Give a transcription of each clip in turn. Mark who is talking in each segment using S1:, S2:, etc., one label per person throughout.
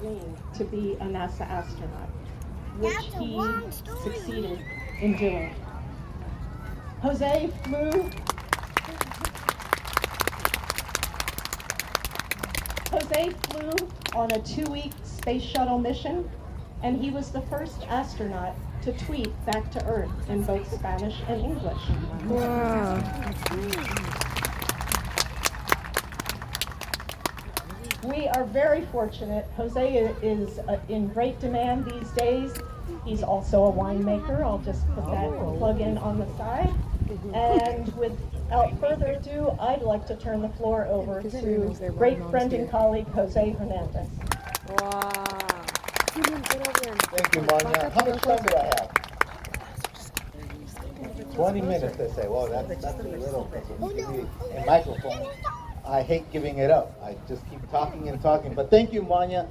S1: dream to be a NASA astronaut, which he succeeded in doing. Jose flew Jose flew on a 2-week space shuttle mission, and he was the first astronaut to tweet back to Earth in both Spanish and English.
S2: Wow.
S1: We are very fortunate. Jose is in great demand these days. He's also a winemaker. I'll just put that plug in on the side. And without further ado, I'd like to turn the floor over to great friend and colleague Jose Hernandez.
S2: Wow.
S3: Thank you, Manya. How much time do I have? 20 minutes, they say. Well, that's a little, because when you give me a microphone, I hate giving it up. I just keep talking and talking. But thank you, Manya.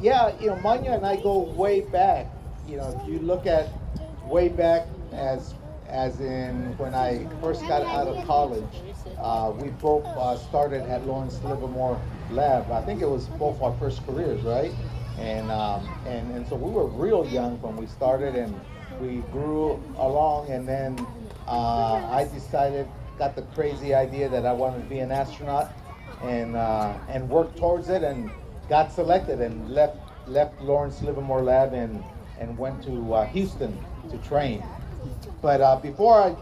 S3: Yeah, Manya and I go way back. If you look at way back as in when I first got out of college, we both started at Lawrence Livermore Lab. I think it was both our first careers, right? And so we were real young when we started, and we grew along, and then I got the crazy idea that I wanted to be an astronaut, and worked towards it, and got selected, and left Lawrence Livermore Lab and went to Houston to train. But before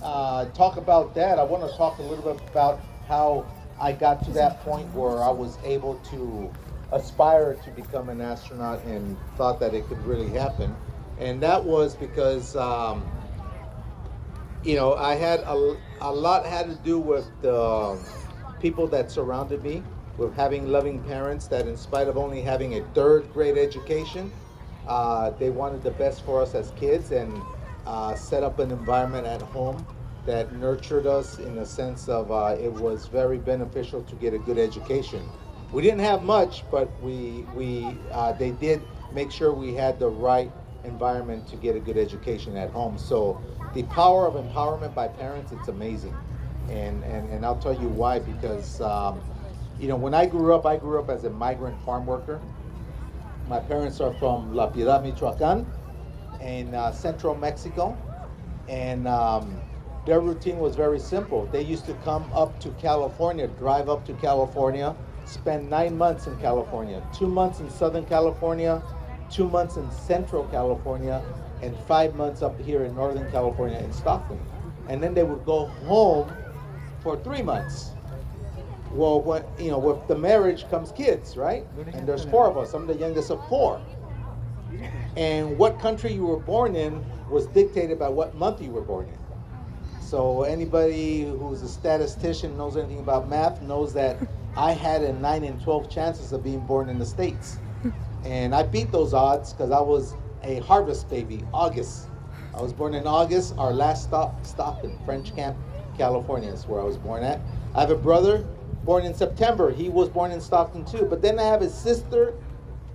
S3: I talk about that, I want to talk a little bit about how I got to that point where I was able to aspire to become an astronaut and thought that it could really happen. And that was because I had a lot had to do with the people that surrounded me, with having loving parents that, in spite of only having a third grade education, they wanted the best for us as kids, and set up an environment at home that nurtured us in the sense of it was very beneficial to get a good education. We didn't have much, but they did make sure we had the right environment to get a good education at home. So the power of empowerment by parents, it's amazing. And I'll tell you why, because when I grew up as a migrant farm worker. My parents are from La Piedad, Michoacan, in central Mexico, and their routine was very simple. They used to come up to California, drive up to California, spend 9 months in California, 2 months in Southern California, 2 months in Central California, and 5 months up here in Northern California in Stockton. And then they would go home for 3 months. Well, with the marriage comes kids, right? And there's 4 of us. I'm the youngest of 4. And what country you were born in was dictated by what month you were born in. So anybody who's a statistician, knows anything about math, knows that I had a 9 in 12 chances of being born in the States. And I beat those odds because I was a harvest baby, August. I was born in August. Our last stop, Stockton, French Camp, California is where I was born at. I have a brother born in September. He was born in Stockton too. But then I have a sister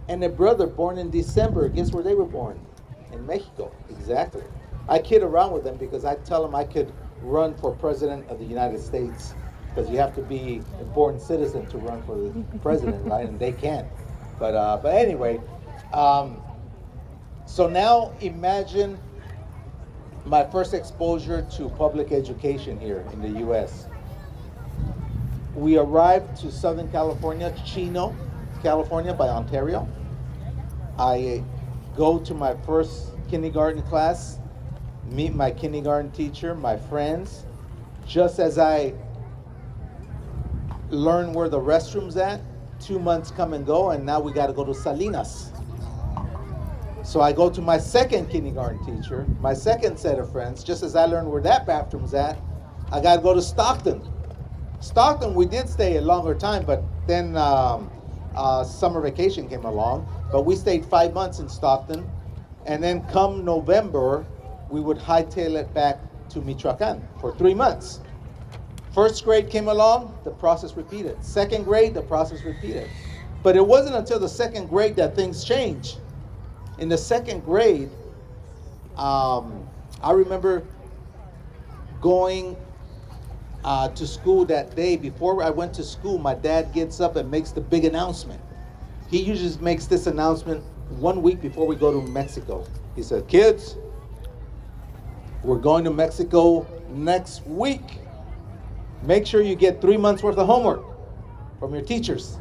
S3: and a brother born in December. Guess where they were born? In Mexico. Exactly. I kid around with them because I tell them I could run for president of the United States, because you have to be a born citizen to run for the president, right? And they can't. But anyway, so now imagine my first exposure to public education here in the U.S. We arrived to Southern California, Chino, California, by Ontario. I go to my first kindergarten class, meet my kindergarten teacher, my friends. Just as I learn where the restroom's at, 2 months come and go, and now we got to go to Salinas. So I go to my second kindergarten teacher, my second set of friends. Just as I learned where that bathroom's at, I got to go to Stockton. Stockton, we did stay a longer time, but then summer vacation came along. But we stayed 5 months in Stockton, and then come November, we would hightail it back to Michoacan for 3 months. First grade came along, the process repeated. Second grade, the process repeated. But it wasn't until the second grade that things changed. In the second grade, I remember going to school that day. Before I went to school, my dad gets up and makes the big announcement. he usually makes this announcement 1 week before we go to Mexico. He said, kids, we're going to Mexico next week. Make sure you get 3 months worth of homework from your teachers.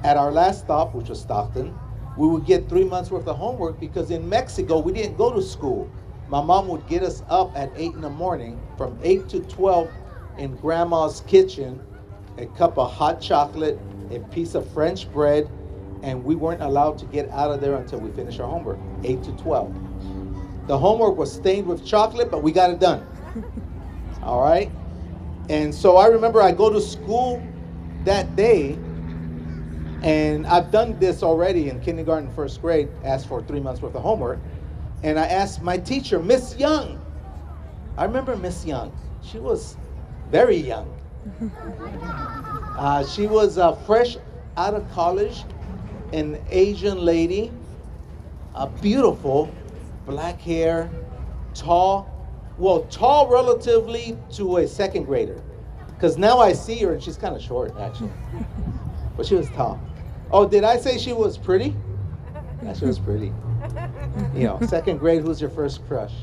S3: At our last stop, which was Stockton, we would get 3 months worth of homework because in Mexico, we didn't go to school. My mom would get us up at 8 in the morning, from 8 to 12 in grandma's kitchen, a cup of hot chocolate, a piece of French bread, and we weren't allowed to get out of there until we finished our homework, 8 to 12. The homework was stained with chocolate, but we got it done. All right? And so I remember I go to school that day, and I've done this already in kindergarten, first grade, asked for 3 months worth of homework. And I asked my teacher, Miss Young. I remember Miss Young. She was very young. She was fresh out of college, an Asian lady, beautiful, black hair, tall relatively to a second grader. Because now I see her and she's kind of short, actually. But she was tall. Oh, did I say she was pretty? Yeah, she was pretty. You know, second grade, who's your first crush?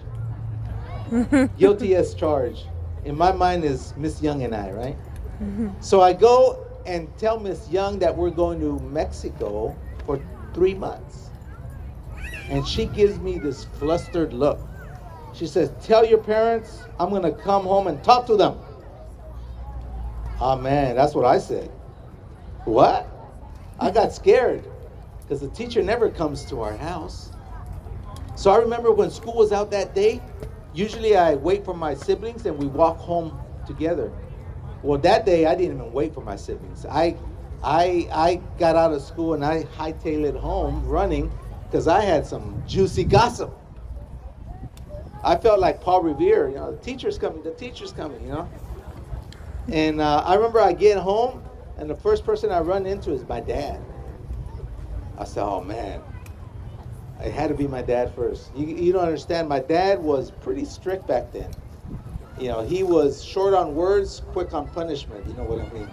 S3: Guilty as charged. In my mind is Miss Young and I, right? So I go and tell Miss Young that we're going to Mexico for 3 months. And she gives me this flustered look. She says, tell your parents I'm going to come home and talk to them. Oh, man, that's what I said. What? I got scared because the teacher never comes to our house. So I remember when school was out that day, usually I wait for my siblings and we walk home together. Well, that day I didn't even wait for my siblings. I got out of school and I hightailed it home running because I had some juicy gossip. I felt like Paul Revere, you know, the teacher's coming, you know. And I remember I get home and the first person I run into is my dad. I said, oh man, it had to be my dad first. You don't understand, my dad was pretty strict back then. You know, he was short on words, quick on punishment, you know what I mean.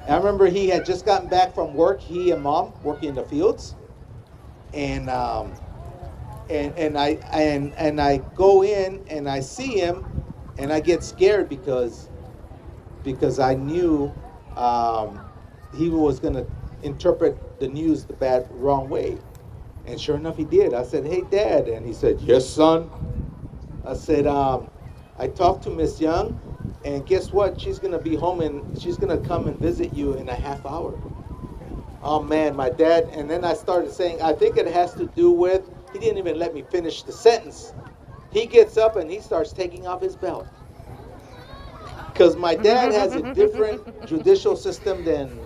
S3: And I remember he had just gotten back from work, he and mom working in the fields. And I go in and I see him and I get scared because I knew he was going to interpret the news the wrong way. And sure enough, he did. I said, hey, Dad. And he said, yes, son. I said, I talked to Miss Young, and guess what? She's going to be home, and she's going to come and visit you in a half hour. Oh, man, my dad. And then I started saying, I think it has to do with, he didn't even let me finish the sentence. He gets up, and he starts taking off his belt. Because my dad has a different judicial system than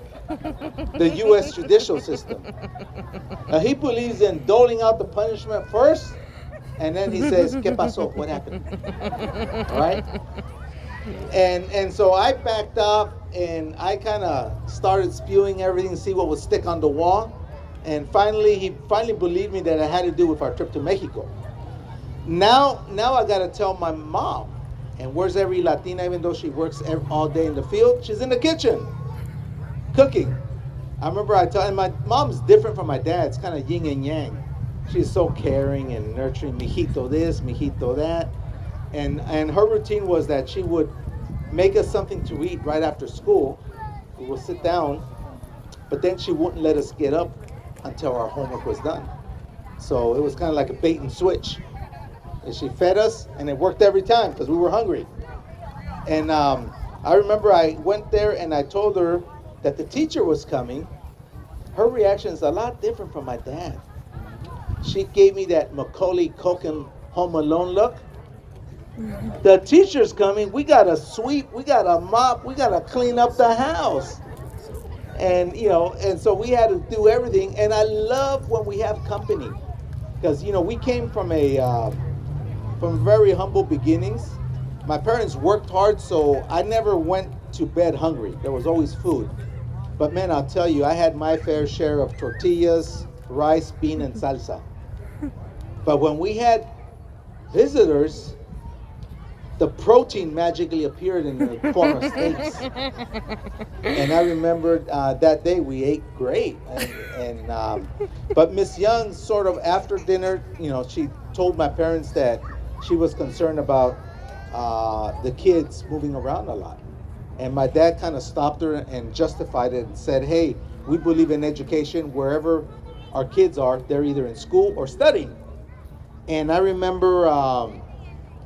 S3: the U.S. judicial system. He believes in doling out the punishment first, and then he says, ¿Qué pasó? What happened? Right? And so I backed up, and I kind of started spewing everything, see what would stick on the wall. And finally, he believed me that it had to do with our trip to Mexico. Now I got to tell my mom. And where's every Latina, even though she works all day in the field? She's in the kitchen, cooking. I remember and my mom's different from my dad. It's kind of yin and yang. She's so caring and nurturing, mijito this, mijito that. And her routine was that she would make us something to eat right after school. We would sit down, but then she wouldn't let us get up until our homework was done. So it was kind of like a bait and switch. And she fed us, and it worked every time because we were hungry. And I remember I went there and I told her that the teacher was coming. Her reaction is a lot different from my dad. She gave me that Macaulay Culkin Home Alone look. The teacher's coming. We got to sweep. We got to mop. We got to clean up the house. And, you know, and so we had to do everything. And I love when we have company because, you know, we came from very humble beginnings. My parents worked hard, so I never went to bed hungry. There was always food. But man, I'll tell you, I had my fair share of tortillas, rice, bean, and salsa. But when we had visitors, the protein magically appeared in the form of steaks. And I remember that day we ate great. But Miss Young, sort of after dinner, she told my parents that she was concerned about the kids moving around a lot. And my dad kind of stopped her and justified it and said, hey, we believe in education. Wherever our kids are, they're either in school or studying. And I remember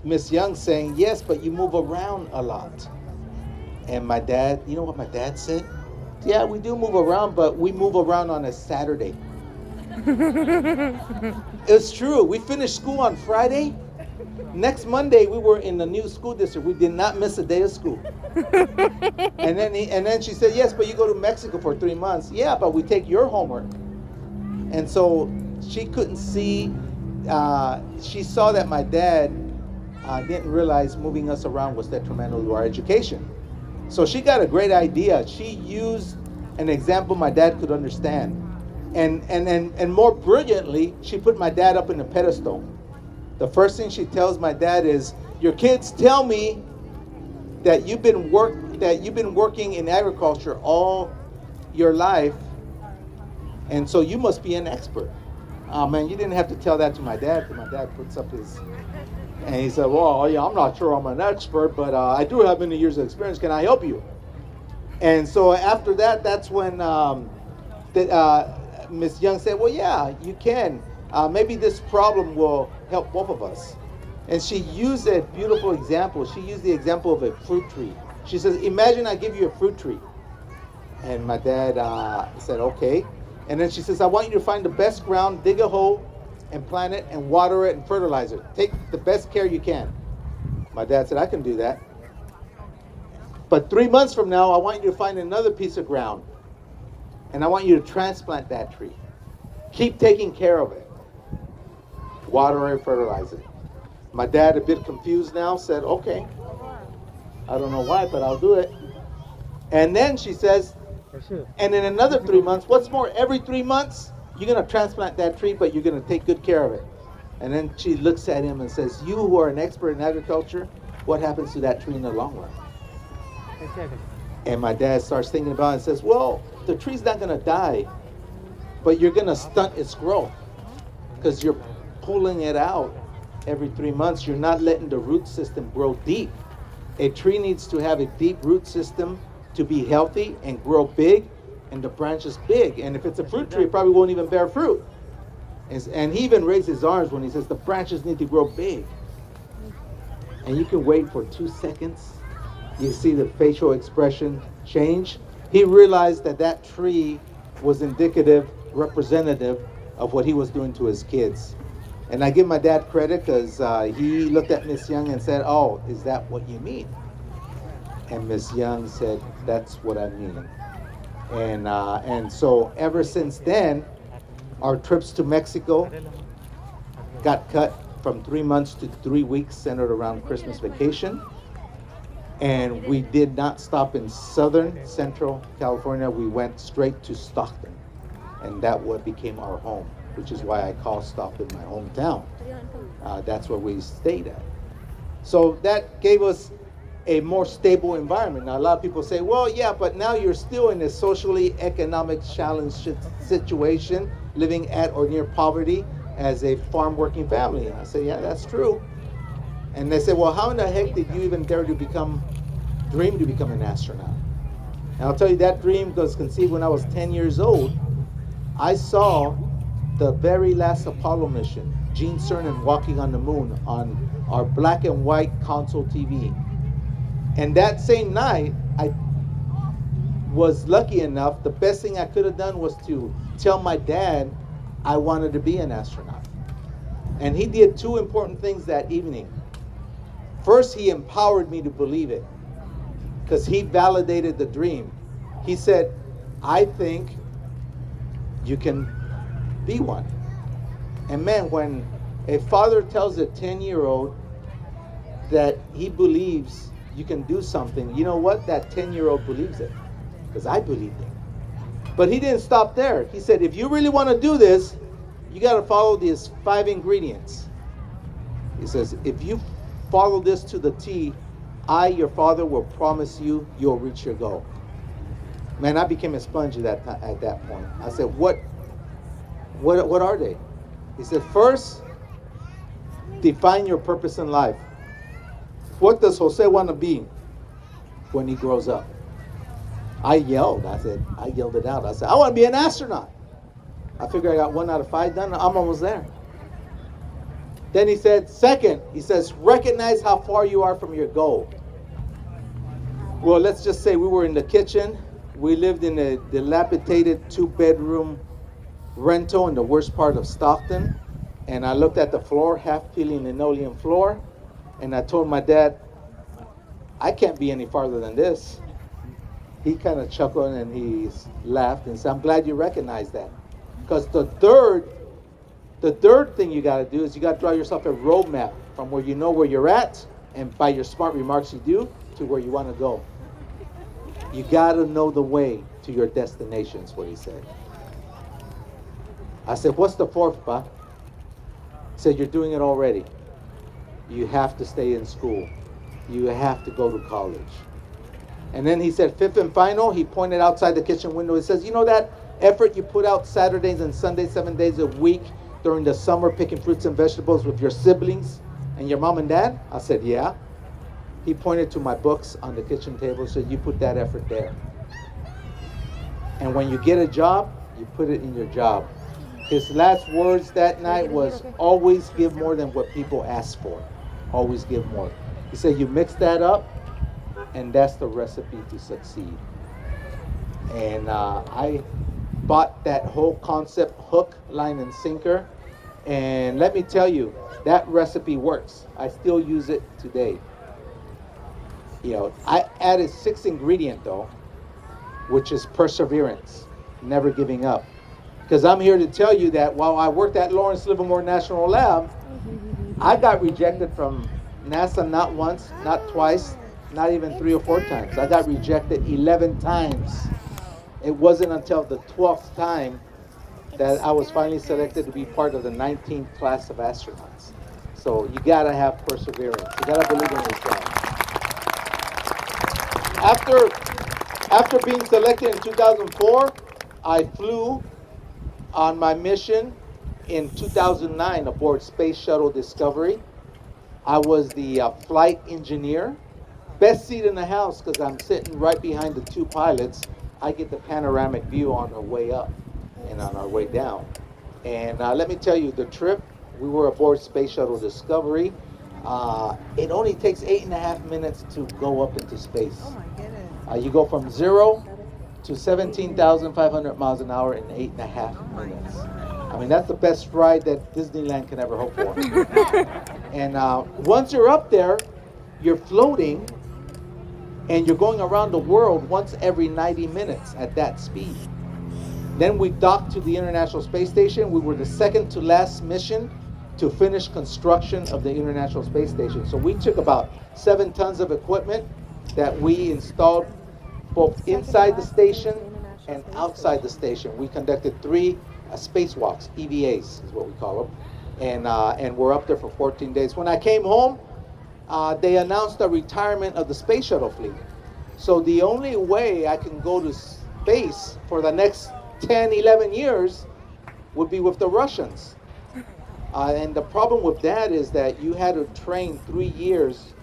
S3: Miss Young saying, yes, but you move around a lot. And my dad, you know what my dad said? Yeah, we do move around, but we move around on a Saturday. It's true. We finished school on Friday. Next Monday, we were in the new school district. We did not miss a day of school. And then she said, yes, but you go to Mexico for 3 months. Yeah, but we take your homework. And so she couldn't see, she saw that my dad didn't realize moving us around was detrimental to our education. So she got a great idea. She used an example my dad could understand. And more brilliantly, she put my dad up in a pedestal. The first thing she tells my dad is, your kids tell me that you've been working in agriculture all your life, and so you must be an expert. Oh man, you didn't have to tell that to my dad, because my dad puts up his, and he said, well, yeah, I'm not sure I'm an expert, but I do have many years of experience. Can I help you? And so after that, that's when Miss Young said, well, yeah, you can. Maybe this problem will help both of us. And she used a beautiful example. She used the example of a fruit tree. She says, imagine I give you a fruit tree. And my dad said, okay. And then she says, I want you to find the best ground, dig a hole, and plant it, and water it, and fertilize it. Take the best care you can. My dad said, I can do that. But 3 months from now, I want you to find another piece of ground. And I want you to transplant that tree. Keep taking care of it. Water it, fertilize it. My dad, a bit confused now, said, okay. I don't know why, but I'll do it. And then she says, and in another 3 months, what's more, every 3 months, you're going to transplant that tree, but you're going to take good care of it. And then she looks at him and says, you who are an expert in agriculture, what happens to that tree in the long run? And my dad starts thinking about it and says, well, the tree's not going to die, but you're going to stunt its growth because you're pulling it out every 3 months. You're not letting the root system grow deep. A tree needs to have a deep root system to be healthy and grow big, and the branches big. And if it's a fruit tree, it probably won't even bear fruit. And he even raised his arms when he says the branches need to grow big. And you can wait for 2 seconds. You see the facial expression change. He realized that that tree was indicative, representative of what he was doing to his kids. And I give my dad credit because he looked at Miss Young and said, oh, is that what you mean? And Miss Young said, that's what I mean. And so ever since then, our trips to Mexico got cut from 3 months to 3 weeks, centered around Christmas vacation. And we did not stop in southern central California. We went straight to Stockton. And that what became our home, which is why I call Stockton my hometown. That's where we stayed at. So that gave us a more stable environment. Now, a lot of people say, well, yeah, but now you're still in a socially economic challenge situation, living at or near poverty as a farm working family. And I say, yeah, that's true. And they say, well, how in the heck did you even dare to dream to become an astronaut? And I'll tell you, that dream was conceived when I was 10 years old. I saw the very last Apollo mission, Gene Cernan walking on the moon on our black and white console TV. And that same night, I was lucky enough, the best thing I could have done was to tell my dad I wanted to be an astronaut. And he did 2 important things that evening. First, he empowered me to believe it because he validated the dream. He said, I think you can be one. And man, when a father tells a 10-year-old that he believes you can do something, you know what? That 10-year-old believes it because I believed it. But he didn't stop there. He said, if you really want to do this, you got to follow these 5 ingredients. He says, if you follow this to the T, I, your father, will promise you you'll reach your goal. Man, I became a sponge at that point. I said, what are they? He said, first, define your purpose in life. What does Jose want to be when he grows up? I yelled it out. I said, I want to be an astronaut. I figured I got 1 out of 5 done. I'm almost there. Then he said, second, he says, recognize how far you are from your goal. Well, let's just say we were in the kitchen. We lived in a dilapidated 2-bedroom rental in the worst part of Stockton. And I looked at the floor, half-peeling linoleum floor, and I told my dad, I can't be any farther than this. He kind of chuckled and he laughed and said, I'm glad you recognize that. Because the third thing you got to do is you got to draw yourself a roadmap from where you know where you're at, and by your smart remarks you do, to where you want to go. You got to know the way to your destination, is what he said. I said, what's the fourth, Pa? He said, you're doing it already. You have to stay in school. You have to go to college. And then he said, fifth and final, he pointed outside the kitchen window. He says, you know that effort you put out Saturdays and Sundays, 7 days a week during the summer, picking fruits and vegetables with your siblings and your mom and dad? I said, yeah. He pointed to my books on the kitchen table, said, you put that effort there. And when you get a job, you put it in your job. His last words that night was, always give more than what people ask for. Always give more. He said, you mix that up, and that's the recipe to succeed. And I bought that whole concept, hook, line, and sinker. And let me tell you, that recipe works. I still use it today. You know, I added 6th ingredient though, which is perseverance, never giving up. Because I'm here to tell you that while I worked at Lawrence Livermore National Lab, I got rejected from NASA not once, not twice, not even 3 or 4 times. I got rejected 11 times. It wasn't until the 12th time that I was finally selected to be part of the 19th class of astronauts. So you gotta have perseverance. You gotta believe in yourself. After being selected in 2004, I flew on my mission in 2009 aboard Space Shuttle Discovery. I was the flight engineer. Best seat in the house because I'm sitting right behind the 2 pilots. I get the panoramic view on our way up and on our way down. And let me tell you, the trip, we were aboard Space Shuttle Discovery. It only takes 8.5 minutes to go up into space.
S2: Oh my goodness.
S3: You go from 0 to 17,500 miles an hour in 8.5 minutes. I mean, that's the best ride that Disneyland can ever hope for. And once you're up there, you're floating, and you're going around the world once every 90 minutes at that speed. Then we docked to the International Space Station. We were the second to last mission to finish construction of the International Space Station. So we took about 7 tons of equipment that we installed both inside the station and outside the station. We conducted 3 spacewalks, EVAs is what we call them. And we're up there for 14 days. When I came home, they announced the retirement of the space shuttle fleet. So the only way I can go to space for the next 10, 11 years would be with the Russians. And the problem with that is that you had to train 3 years,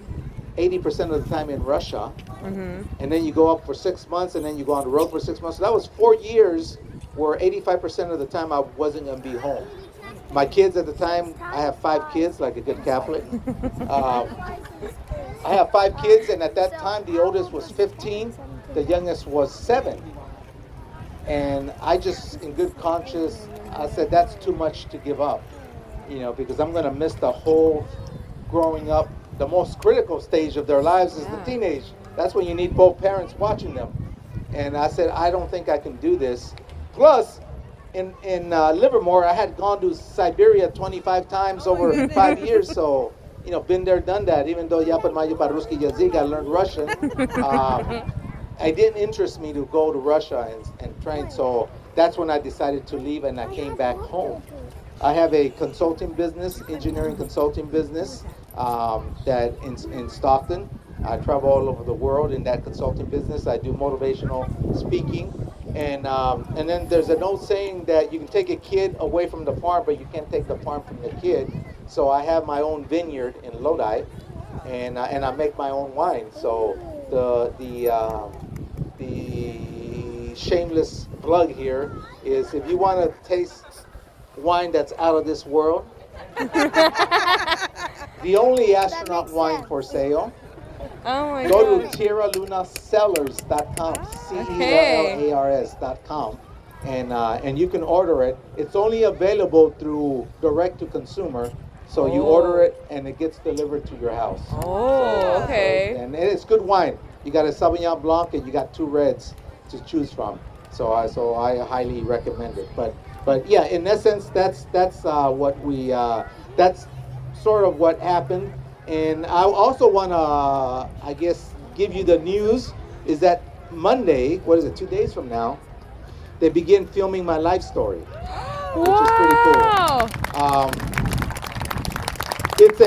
S3: 80% of the time in Russia. And then you go up for 6 months, and then you go on the road for 6 months. So that was 4 years where 85% of the time I wasn't going to be home. My kids at the time, I have 5 kids, like a good Catholic. I have 5 kids, and at that time, the oldest was 15, the youngest was 7. And I just, in good conscience, I said, that's too much to give up, you know, because I'm going to miss the whole growing up. The most critical stage of their lives is the teenage. That's when you need both parents watching them. And I said, I don't think I can do this. Plus, in Livermore, I had gone to Siberia 25 times over 5 years, so, you know, been there, done that. Even though Yapad Mayu Paruski Yazik, I learned Russian. It didn't interest me to go to Russia and train, so that's when I decided to leave and I came back home. I have a consulting business, engineering consulting business. that in Stockton. I travel all over the world in that consulting business. I do motivational speaking, and then there's an old saying that you can take a kid away from the farm, but you can't take the farm from the kid. So I have my own vineyard in Lodi, and I make my own wine. So the shameless plug here is if you want to taste wine that's out of this world, the only astronaut wine for sale.
S2: Oh my
S3: Go
S2: god.
S3: to Tierra Luna Cellars.com, CELLARS.com, and you can order it. It's only available through direct to consumer, so you order it and it gets delivered to your house.
S2: Oh, okay.
S3: And it's good wine. You got a Sauvignon Blanc and you got two reds to choose from. So I highly recommend it. But yeah, in essence, that's what we that's sort of what happened. And I also want to, I guess, give you the news is that Monday, what is it, 2 days from now, they begin filming my life story, which is pretty cool. It's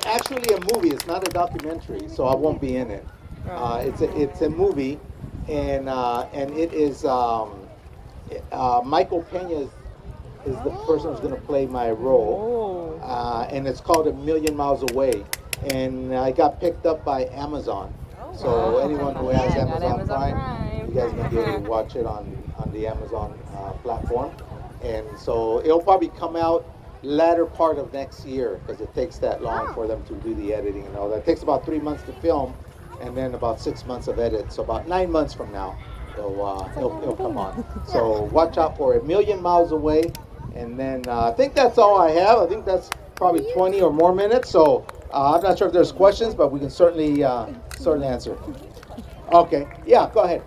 S3: actually a movie. It's not a documentary, so I won't be in it. It's a movie, and it is Michael Pena is the person who's going to play my role, and it's called A Million Miles Away, and I got picked up by Amazon. So anyone who has Amazon Prime, you guys gonna be able to watch it on the Amazon platform, and so it'll probably come out latter part of next year because it takes that long for them to do the editing and all that. It takes about 3 months to film, and then about 6 months of edit. So about 9 months from now, it'll come on. So watch out for it. A Million Miles Away, and then I think that's all I have. I think that's probably 20 or more minutes. So I'm not sure if there's questions, but we can certainly answer. Okay, yeah, go ahead.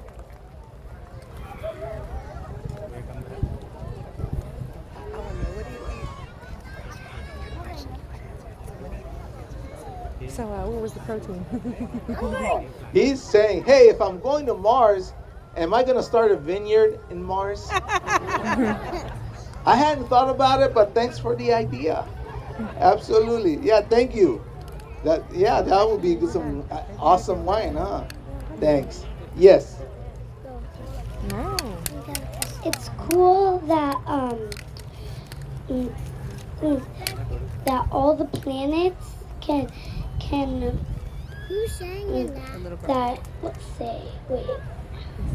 S2: So, what was the protein?
S3: He's saying, hey, if I'm going to Mars, am I going to start a vineyard in Mars? I hadn't thought about it, but thanks for the idea. Absolutely. Yeah, thank you. That would be some awesome wine, huh? Thanks. Yes.
S2: No.
S4: It's cool that that all the planets can
S5: Who's saying
S4: that let's say wait
S2: Is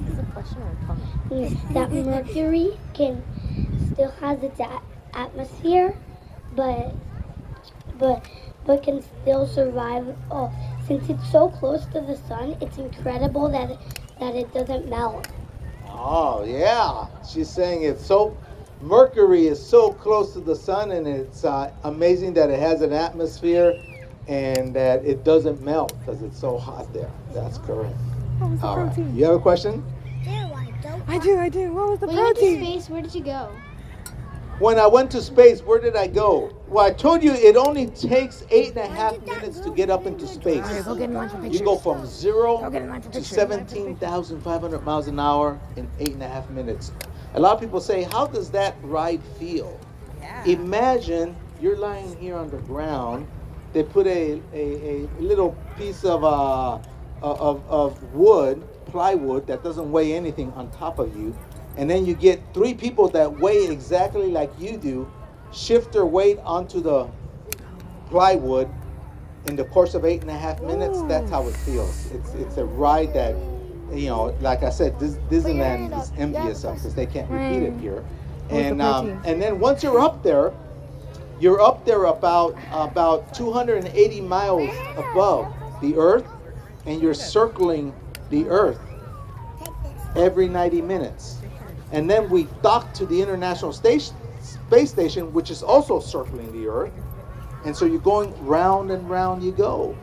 S2: this a question or a comment?
S4: that Mercury can still has its atmosphere, but can still survive. Oh, since it's so close to the sun, it's incredible that it doesn't melt.
S3: Oh, yeah. She's saying Mercury is so close to the sun, and it's amazing that it has an atmosphere and that it doesn't melt because it's so hot there. That's correct.
S2: What was the
S3: All right.
S2: protein?
S3: You have a question?
S2: I do. What was the
S5: When you went to
S2: protein?
S5: space, where did you go?
S3: When I went to space, where did I go? Well, I told you it only takes 8.5 minutes to get up into space.
S2: Alright, go get in line for
S3: You
S2: pictures.
S3: go from 0
S2: Go get in line for
S3: to
S2: pictures.
S3: 17,500 miles an hour in 8.5 minutes. A lot of people say, how does that ride feel? Imagine you're lying here on the ground. They put a little piece of wood, plywood, that doesn't weigh anything on top of you. And then you get 3 people that weigh exactly like you do, shift their weight onto the plywood in the course of 8.5 minutes. That's how it feels. It's a ride that, like I said, Disneyland is envious of because they can't repeat it here. And then once you're up there about 280 miles above the Earth, and you're circling the Earth every 90 minutes. And then we dock to the International Space Station, which is also circling the Earth. And so you're going round and round you go.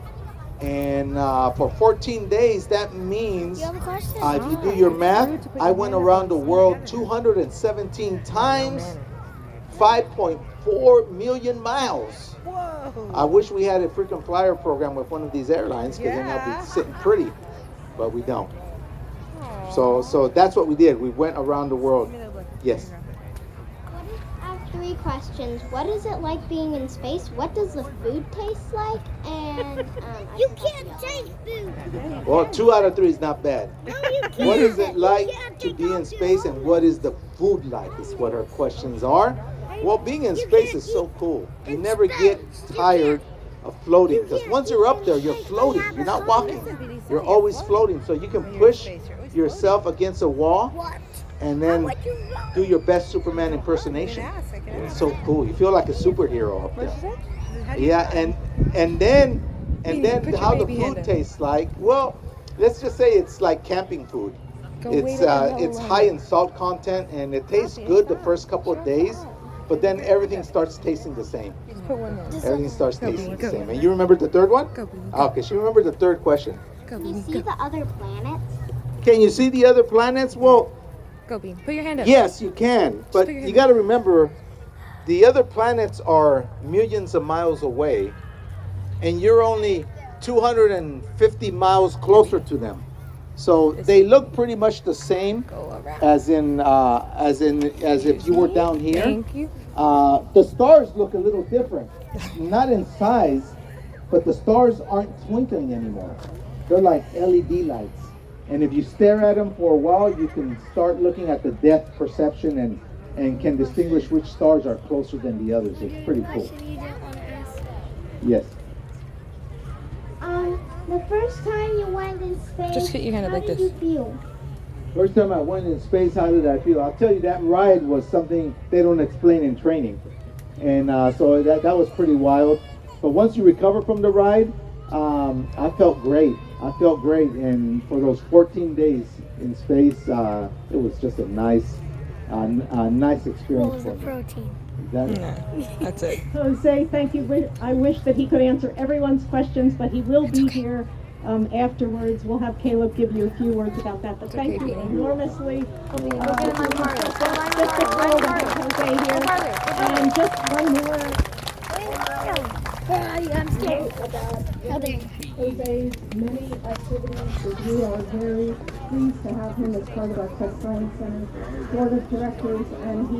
S3: And for 14 days, that means, if you do your math, I went around the world 217 times, 5.4 million miles.
S2: Whoa.
S3: I wish we had a frequent flyer program with one of these airlines, because then I'd be sitting pretty, but we don't. So that's what we did. We went around the world. Yes.
S5: What is 3 questions. What is it like being in space? What does the food taste like? And
S4: You can't taste food.
S3: Well, 2 out of 3 is not bad.
S4: No, you can't.
S3: What is it like
S4: You can't
S3: to
S4: take
S3: be in
S4: off your
S3: space, and what is the food like is what her questions are. Well, being in space is so cool. You never get tired of floating, because once you're up there, you're floating. You're not walking. You're always floating, so you can push yourself against a wall
S4: What?
S3: and then do your best Superman impersonation. It's so cool. You feel like a superhero up there. Yeah, and then how the food tastes like. Well, let's just say it's like camping food. It's high in salt content, and it tastes good the first couple of days, but then everything starts tasting the same. Everything starts tasting the same. And you remember the third one? Okay, she remembered the third question.
S5: can you see the other planets?
S3: Can you see the other planets? Well,
S2: Go, Bean. Put your hand up.
S3: yes, you can, but you got to remember, the other planets are millions of miles away, and you're only 250 miles closer to them. So they look pretty much the same as if you were down here.
S2: Thank you.
S3: The stars look a little different, not in size, but the stars aren't twinkling anymore. They're like LED lights. And if you stare at them for a while, you can start looking at the depth perception and can distinguish which stars are closer than the others. It's pretty cool.
S4: You didn't want to ask.
S3: Yes.
S5: The first time you went in space,
S2: Just get your hand up
S5: how
S2: like
S5: did
S2: this.
S5: you feel?
S3: First time I went in space, how did I feel? I'll tell you, that ride was something they don't explain in training. And so that was pretty wild. But once you recover from the ride, I felt great. And for those 14 days in space, it was just a nice experience.
S4: What was the
S3: for me.
S4: protein?
S2: No, that's it.
S1: Jose, thank you. I wish that he could answer everyone's questions, but he will be here afterwards. We'll have Caleb give you a few words about that. But thank you enormously.
S2: Go get him on farther. Go line
S1: Just to
S2: farther.
S1: throw Jose here. And just one more
S4: I'm scared.
S1: Jose's many activities. We are very pleased to have him as part of our Quest Science Center Board of Directors, and he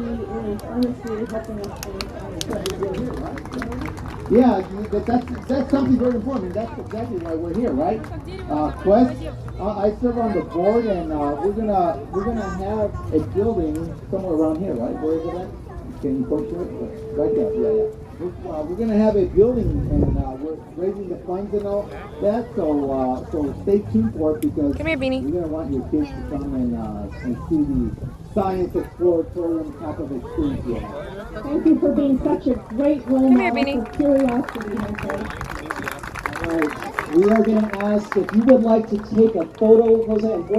S1: is earnestly helping us to
S3: Yeah, that's something very important. That's exactly why we're here, right? Quest. I serve on the board, and we're gonna have a building somewhere around here, right? Where is it at? Can you point to it? Right there. Yeah. We're gonna have a building, and we're raising the funds and all that. So stay tuned for it, because
S2: Come here, Beanie.
S3: we're gonna want your kids to come and see the science exploratorium type of experience here.
S1: Thank you for being such a great role
S2: Come here,
S1: model
S2: Beanie.
S1: for curiosity, Jose.
S6: All right, we are going to ask if you would like to take a photo, Jose, and